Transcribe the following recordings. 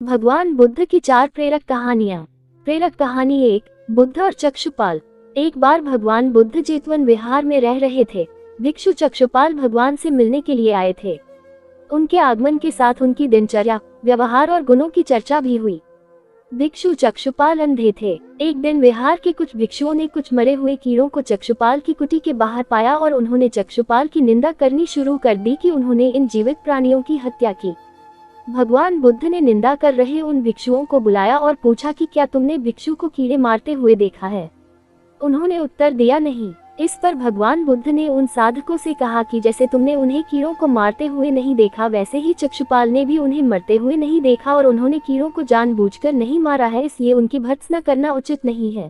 भगवान बुद्ध की 4 प्रेरक कहानियां। प्रेरक कहानी 1, बुद्ध और चक्षुपाल। एक बार भगवान बुद्ध जेतवन विहार में रह रहे थे। भिक्षु चक्षुपाल भगवान से मिलने के लिए आए थे। उनके आगमन के साथ उनकी दिनचर्या, व्यवहार और गुणों की चर्चा भी हुई। भिक्षु चक्षुपाल अंधे थे। एक दिन विहार के कुछ भिक्षुओं ने कुछ मरे हुए कीड़ों को चक्षुपाल की कुटी के बाहर पाया और उन्होंने चक्षुपाल की निंदा करनी शुरू कर दी कि उन्होंने इन जीवित प्राणियों की हत्या की। भगवान बुद्ध ने निंदा कर रहे उन भिक्षुओं को बुलाया और पूछा कि क्या तुमने भिक्षु को कीड़े मारते हुए देखा है। उन्होंने उत्तर दिया नहीं। इस पर भगवान बुद्ध ने उन साधकों से कहा कि जैसे तुमने उन्हें कीड़ों को मारते हुए नहीं देखा, वैसे ही चक्षुपाल ने भी उन्हें मरते हुए नहीं देखा और उन्होंने कीड़ों को जानबूझकर नहीं मारा है, इसलिए उनकी भर्त्सना करना उचित नहीं है।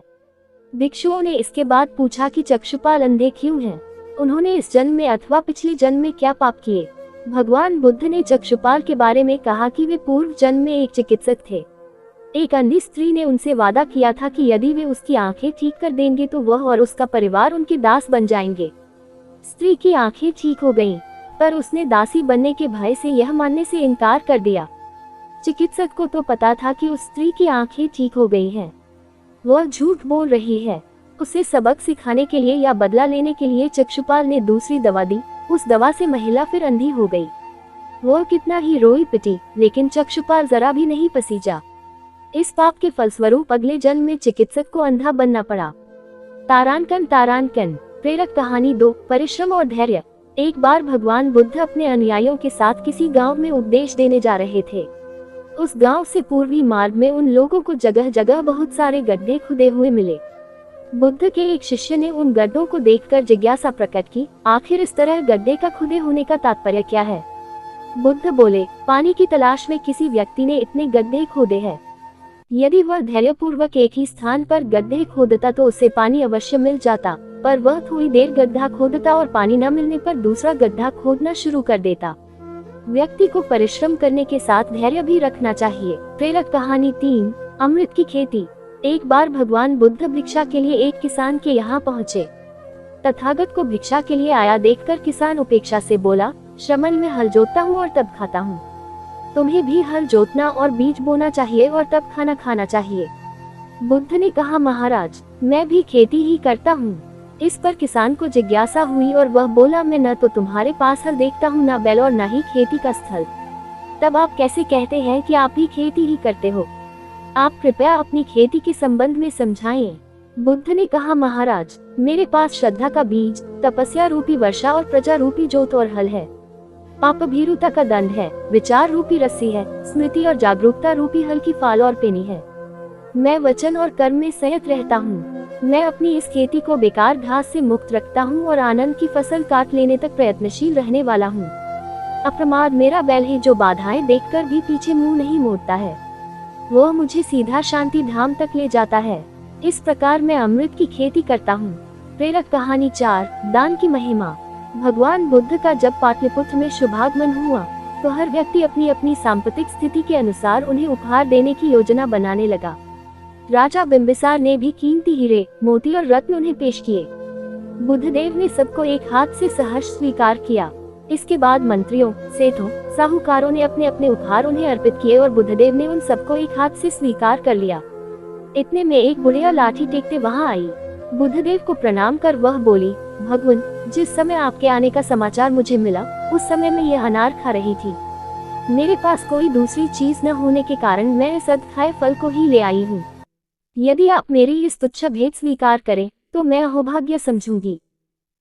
भिक्षुओं ने इसके बाद पूछा कि चक्षुपाल अंधे क्यों हैं? उन्होंने इस जन्म में अथवा पिछले जन्म में क्या पाप किए? भगवान बुद्ध ने चक्षुपाल के बारे में कहा कि वे पूर्व जन्म में एक चिकित्सक थे। एक अंधी स्त्री ने उनसे वादा किया था कि यदि वे उसकी आंखें ठीक कर देंगे तो वह और उसका परिवार उनके दास बन जाएंगे। स्त्री की आंखें ठीक हो गईं, पर उसने दासी बनने के भय से यह मानने से इनकार कर दिया। चिकित्सक को तो पता था कि उस स्त्री की आंखें ठीक हो गई हैं। वह झूठ बोल रही है। उसे सबक सिखाने के लिए या बदला लेने के लिए चक्षुपाल ने दूसरी दवा दी। उस दवा से महिला फिर अंधी हो गई। वह कितना ही रोई पिटी, लेकिन चक्षुपाल जरा भी नहीं पसीजा। इस पाप के फलस्वरूप अगले जन्म में चिकित्सक को अंधा बनना पड़ा। तारानकन। प्रेरक कहानी 2, परिश्रम और धैर्य। एक बार भगवान बुद्ध अपने अनुयायियों के साथ किसी गांव में उपदेश देने जा रहे थे। उस गांव से पूर्वी मार्ग में उन लोगों को जगह जगह बहुत सारे गड्ढे खुदे हुए मिले। बुद्ध के एक शिष्य ने उन गड्ढों को देखकर जिज्ञासा प्रकट की, आखिर इस तरह गड्ढे का खुदे होने का तात्पर्य क्या है? बुद्ध बोले, पानी की तलाश में किसी व्यक्ति ने इतने गड्ढे खोदे हैं। यदि वह धैर्यपूर्वक एक ही स्थान पर गड्ढे खोदता तो उसे पानी अवश्य मिल जाता, पर वह थोड़ी देर गड्ढा खोदता और पानी न मिलने पर दूसरा गड्ढा खोदना शुरू कर देता। व्यक्ति को परिश्रम करने के साथ धैर्य भी रखना चाहिए। प्रेरक कहानी 3, अमृत की खेती। एक बार भगवान बुद्ध भिक्षा के लिए एक किसान के यहाँ पहुँचे। तथागत को भिक्षा के लिए आया देखकर किसान उपेक्षा से बोला, श्रमण में हल जोतता हूँ और तब खाता हूँ। तुम्हें भी हल जोतना और बीज बोना चाहिए और तब खाना खाना चाहिए। बुद्ध ने कहा, महाराज, मैं भी खेती ही करता हूँ। इस पर किसान को जिज्ञासा हुई और वह बोला, मैं न तो तुम्हारे पास हल देखता हूँ, न बैल और न ही खेती का स्थल। तब आप कैसे कहते हैं कि आप भी खेती ही करते हो? आप कृपया अपनी खेती के संबंध में समझाएं। बुद्ध ने कहा, महाराज, मेरे पास श्रद्धा का बीज, तपस्या रूपी वर्षा और प्रजा रूपी जोत और हल है। पाप भीरुता का दंड है, विचार रूपी रस्सी है, स्मृति और जागरूकता रूपी हल की फाल और पेनी है। मैं वचन और कर्म में संयत रहता हूँ। मैं अपनी इस खेती को बेकार घास से मुक्त रखता हूँ और आनंद की फसल काट लेने तक प्रयत्नशील रहने वाला हूँ। अप्रमाद मेरा बैल है जो बाधाएं देखकर भी पीछे मुंह नहीं मोड़ता है। वह मुझे सीधा शांति धाम तक ले जाता है। इस प्रकार मैं अमृत की खेती करता हूँ। प्रेरक कहानी 4, दान की महिमा। भगवान बुद्ध का जब पाटलिपुत्र में शुभागमन हुआ तो हर व्यक्ति अपनी अपनी सांपत्तिक स्थिति के अनुसार उन्हें उपहार देने की योजना बनाने लगा। राजा बिंबिसार ने भी कीमती हीरे, मोती और रत्न उन्हें पेश किए। बुद्धदेव ने सबको एक हाथ से सहर्ष स्वीकार किया। इसके बाद मंत्रियों, सेठों, साहूकारों ने अपने अपने उपहार उन्हें अर्पित किए और बुद्धदेव ने उन सबको एक हाथ से स्वीकार कर लिया। इतने में एक बुढ़िया लाठी टेकते वहां आई। बुद्धदेव को प्रणाम कर वह बोली, भगवान, जिस समय आपके आने का समाचार मुझे मिला उस समय मैं यह अनार खा रही थी। मेरे पास कोई दूसरी चीज न होने के कारण मैं इस अधखाए फल को ही ले आई हूँ। यदि आप मेरी इस तुच्छ भेंट स्वीकार करें तो मैं अहोभाग्य समझूंगी।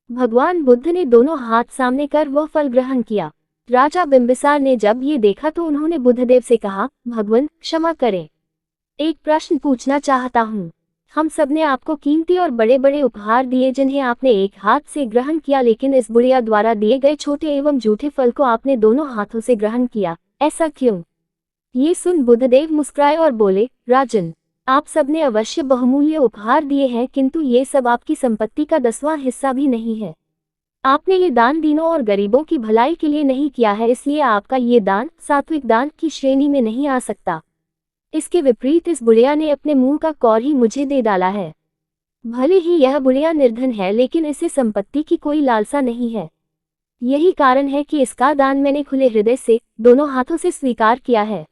भगवान बुद्ध ने दोनों हाथ सामने कर वह फल ग्रहण किया। राजा बिंबिसार ने जब ये देखा तो उन्होंने बुद्धदेव से कहा, भगवान, क्षमा करें, एक प्रश्न पूछना चाहता हूँ। हम सब ने आपको कीमती और बड़े बड़े उपहार दिए जिन्हें आपने एक हाथ से ग्रहण किया, लेकिन इस बुढ़िया द्वारा दिए गए छोटे एवं जूठे फल को आपने दोनों हाथों से ग्रहण किया, ऐसा क्यों? ये सुन बुद्धदेव मुस्कुराए और बोले, राजन, आप सबने अवश्य बहुमूल्य उपहार दिए हैं, किंतु ये सब आपकी संपत्ति का 10वां हिस्सा भी नहीं है। आपने ये दान दीनों और गरीबों की भलाई के लिए नहीं किया है, इसलिए आपका ये दान सात्विक दान की श्रेणी में नहीं आ सकता। इसके विपरीत इस बुढ़िया ने अपने मुंह का कौर ही मुझे दे डाला है। भले ही यह बुढ़िया निर्धन है, लेकिन इसे संपत्ति की कोई लालसा नहीं है। यही कारण है कि इसका दान मैंने खुले हृदय से दोनों हाथों से स्वीकार किया है।